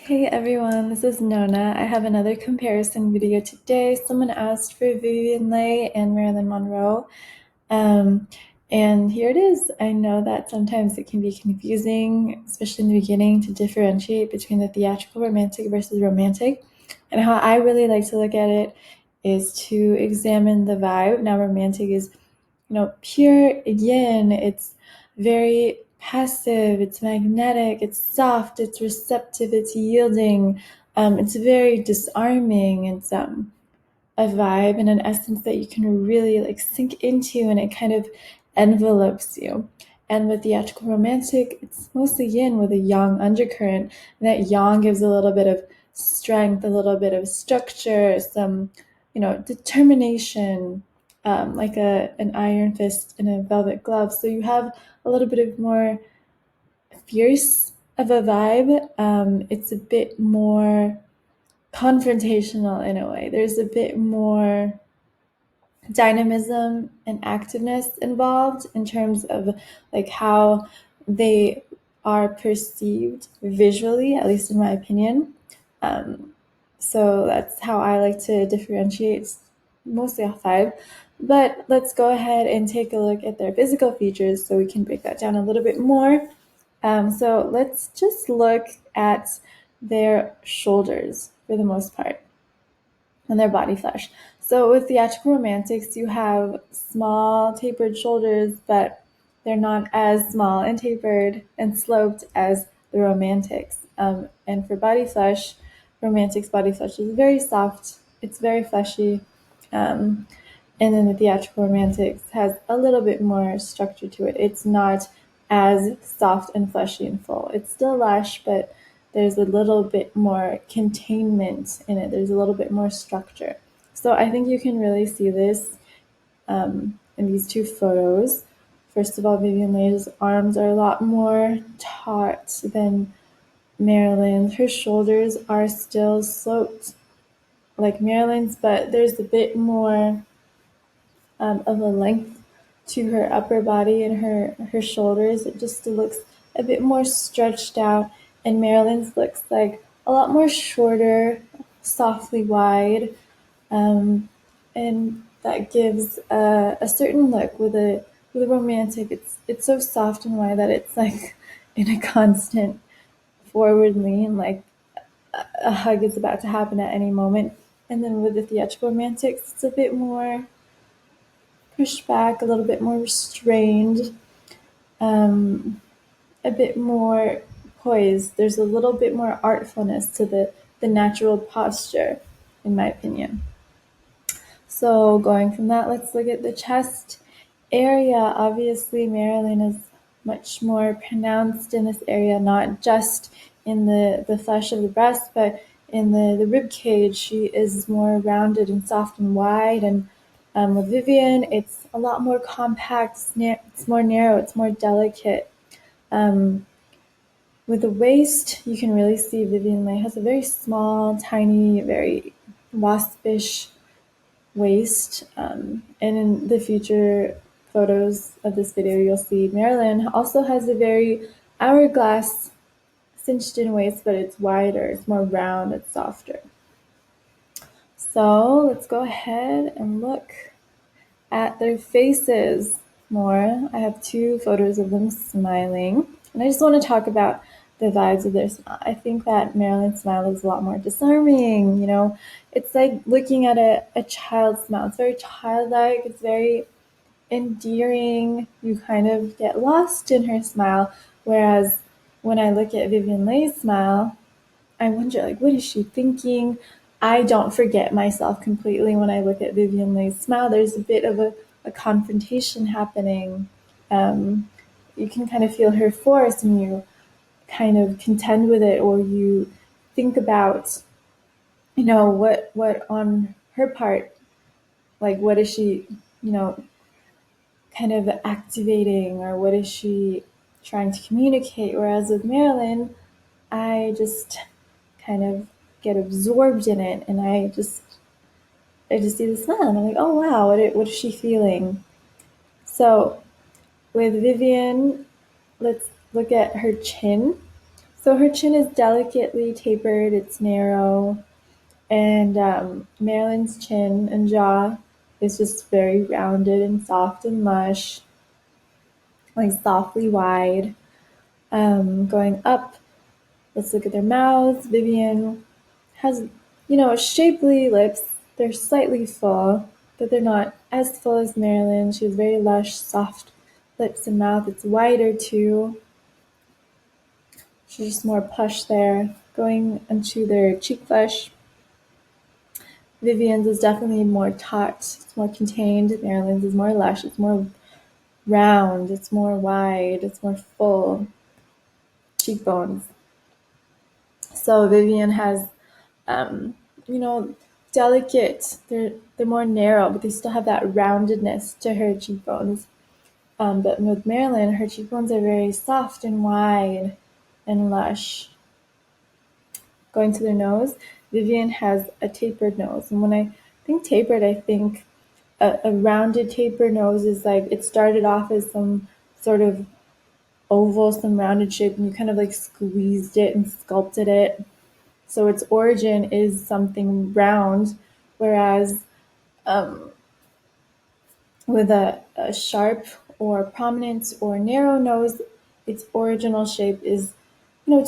Hey everyone, this is Nona. I have another comparison video today. Someone asked for Vivien Leigh and Marilyn Monroe. Um, and here it is. I know that sometimes it can be confusing, especially in the beginning, to differentiate between the theatrical romantic versus romantic. And how I really like to look at it is to examine the vibe. Now, romantic is, pure, again, it's very passive, it's magnetic, it's soft, it's receptive, it's yielding, it's very disarming. It's a vibe and an essence that you can really like sink into, and it kind of envelopes you. And with theatrical romantic, it's mostly yin with a yang undercurrent, and that yang gives a little bit of strength, a little bit of structure, some determination, like an iron fist in a velvet glove. So you have a little bit of more fierce of a vibe. It's a bit more confrontational in a way. There's a bit more dynamism and activeness involved in terms of like how they are perceived visually, at least in my opinion. So that's how I like to differentiate, mostly off vibe. But let's go ahead and take a look at their physical features so we can break that down a little bit more. So let's just look at their shoulders for the most part and their body flesh. So with theatrical romantics, you have small tapered shoulders, but they're not as small and tapered and sloped as the romantics. And for body flesh, romantics body flesh is very soft. It's very fleshy. And then the theatrical romantics has a little bit more structure to it. It's not as soft and fleshy and full. It's still lush, but there's a little bit more containment in it. There's a little bit more structure. So I think you can really see this in these two photos. First of all, Vivien Leigh's arms are a lot more taut than Marilyn's. Her shoulders are still sloped like Marilyn's, but there's a bit more of a length to her upper body and her shoulders. It just looks a bit more stretched out, and Marilyn's looks like a lot more shorter, softly wide, and that gives a certain look with a romantic. It's so soft and wide that it's like in a constant forward lean, like a hug is about to happen at any moment. And then with the theatrical romantics, it's a bit more pushed back, a little bit more restrained, a bit more poised. There's a little bit more artfulness to the natural posture, in my opinion. So going from that, let's look at the chest area. Obviously, Marilyn is much more pronounced in this area, not just in the flesh of the breast, but in the rib cage. She is more rounded and soft and wide, and with Vivien, it's a lot more compact, it's more narrow, it's more delicate. With the waist, you can really see Vivien Leigh has a very small, tiny, very waspish waist. And in the future photos of this video, you'll see Marilyn also has a very hourglass cinched in waist, but it's wider, it's more round, it's softer. So let's go ahead and look at their faces more. I have two photos of them smiling, and I just want to talk about the vibes of their smile. I think that Marilyn's smile is a lot more disarming. It's like looking at a child's smile. It's very childlike, it's very endearing. You kind of get lost in her smile, whereas when I look at Vivien Leigh's smile, I wonder, like, what is she thinking? I don't forget myself completely when I look at Vivien Leigh's smile. There's a bit of a confrontation happening. You can kind of feel her force, and you kind of contend with it, or you think about, what on her part, like, what is she, kind of activating, or what is she trying to communicate? Whereas with Marilyn, I just kind of get absorbed in it, and I just see the smile, and I'm like, oh wow, what is she feeling? So with Vivien, let's look at her chin. So her chin is delicately tapered, it's narrow, and Marilyn's chin and jaw is just very rounded and soft and lush, like softly wide. Going up, let's look at their mouths. Vivien has, shapely lips. They're slightly full, but they're not as full as Marilyn. She has very lush, soft lips and mouth. It's wider too. She's just more plush there. Going into their cheek flesh, Vivien's is definitely more taut. It's more contained. Marilyn's is more lush. It's more round. It's more wide. It's more full cheekbones. So Vivien has, um, you know, delicate. They're more narrow, but they still have that roundedness to her cheekbones. But with Marilyn, her cheekbones are very soft and wide and lush. Going to their nose, Vivien has a tapered nose, and when I think tapered, I think a rounded tapered nose is like it started off as some sort of oval, some rounded shape, and you kind of like squeezed it and sculpted it. So its origin is something round, whereas with a sharp or prominent or narrow nose, its original shape is,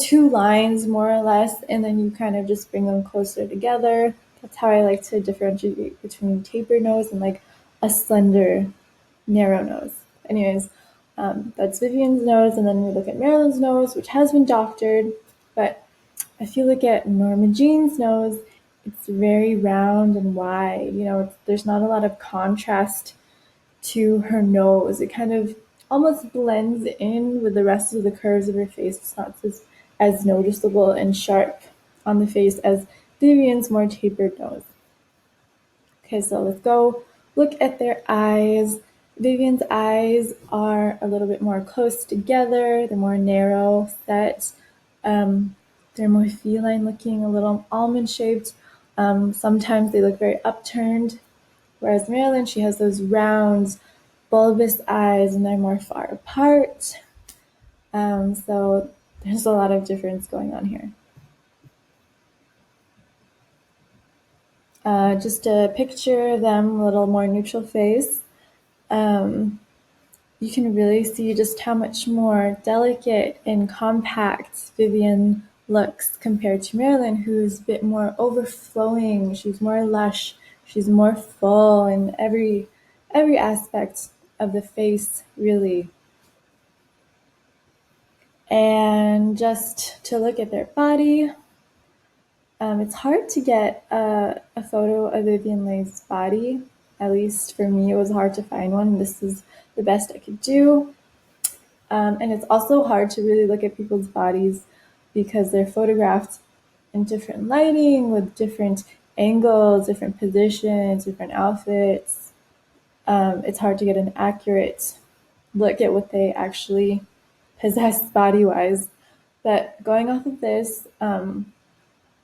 two lines more or less, and then you kind of just bring them closer together. That's how I like to differentiate between tapered nose and like a slender, narrow nose. Anyways, that's Vivien's nose, and then we look at Marilyn's nose, which has been doctored, but if you look at Norma Jean's nose, it's very round and wide. There's not a lot of contrast to her nose. It kind of almost blends in with the rest of the curves of her face. It's not as noticeable and sharp on the face as Vivien's more tapered nose. Okay, so let's go look at their eyes. Vivien's eyes are a little bit more close together. They're more narrow set. They're more feline looking, a little almond shaped. Sometimes they look very upturned. Whereas Marilyn, she has those round, bulbous eyes, and they're more far apart. So there's a lot of difference going on here. Just a picture of them, a little more neutral face. You can really see just how much more delicate and compact Vivien looks compared to Marilyn, who's a bit more overflowing. She's more lush. She's more full in every aspect of the face, really. And just to look at their body, it's hard to get a photo of Vivien Leigh's body. At least for me, it was hard to find one. This is the best I could do. And it's also hard to really look at people's bodies because they're photographed in different lighting with different angles, different positions, different outfits. It's hard to get an accurate look at what they actually possess body-wise. But going off of this,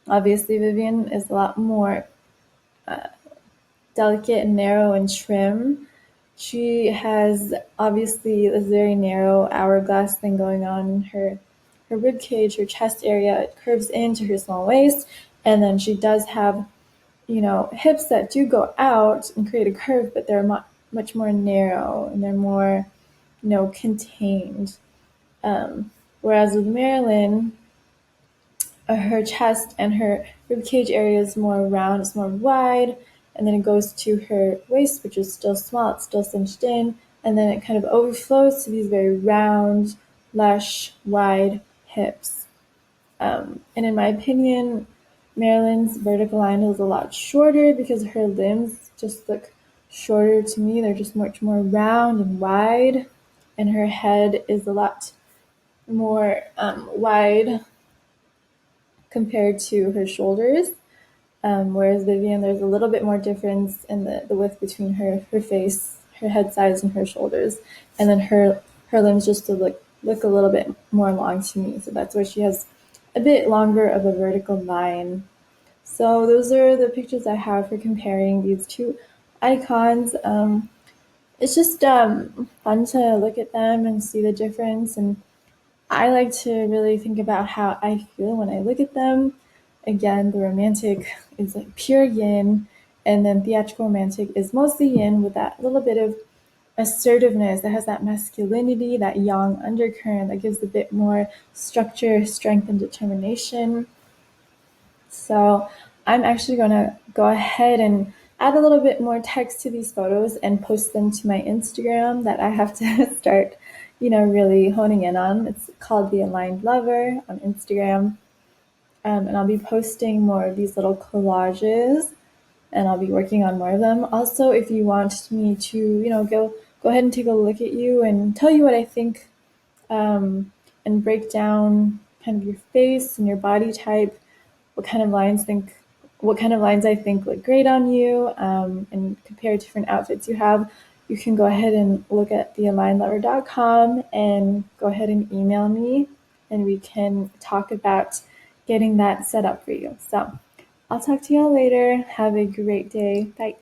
obviously Vivien is a lot more delicate and narrow and trim. She has obviously this very narrow hourglass thing going on in her rib cage, her chest area. It curves into her small waist, and then she does have, hips that do go out and create a curve, but they're much more narrow and they're more, contained. Whereas with Marilyn, her chest and her ribcage area is more round, it's more wide, and then it goes to her waist, which is still small, it's still cinched in, and then it kind of overflows to these very round, lush, wide hips. And in my opinion, Marilyn's vertical line is a lot shorter because her limbs just look shorter to me. They're just much more round and wide, and her head is a lot more wide compared to her shoulders. Whereas Vivien, there's a little bit more difference in the width between her face, her head size, and her shoulders. And then her limbs just to look a little bit more long to me. So that's where she has a bit longer of a vertical line. So those are the pictures I have for comparing these two icons. It's just fun to look at them and see the difference. And I like to really think about how I feel when I look at them. Again, the romantic is like pure yin, and then theatrical romantic is mostly yin with that little bit of assertiveness that has that masculinity, that yang undercurrent that gives a bit more structure, strength, and determination. So I'm actually going to go ahead and add a little bit more text to these photos and post them to my Instagram that I have to start, really honing in on. It's called The Aligned Lover on Instagram. And I'll be posting more of these little collages, and I'll be working on more of them. Also, if you want me to, go ahead and take a look at you and tell you what I think, and break down kind of your face and your body type, what kind of lines I think look great on you, and compare different outfits you have, you can go ahead and look at thealignedlover.com and go ahead and email me, and we can talk about getting that set up for you. So I'll talk to y'all later. Have a great day. Bye.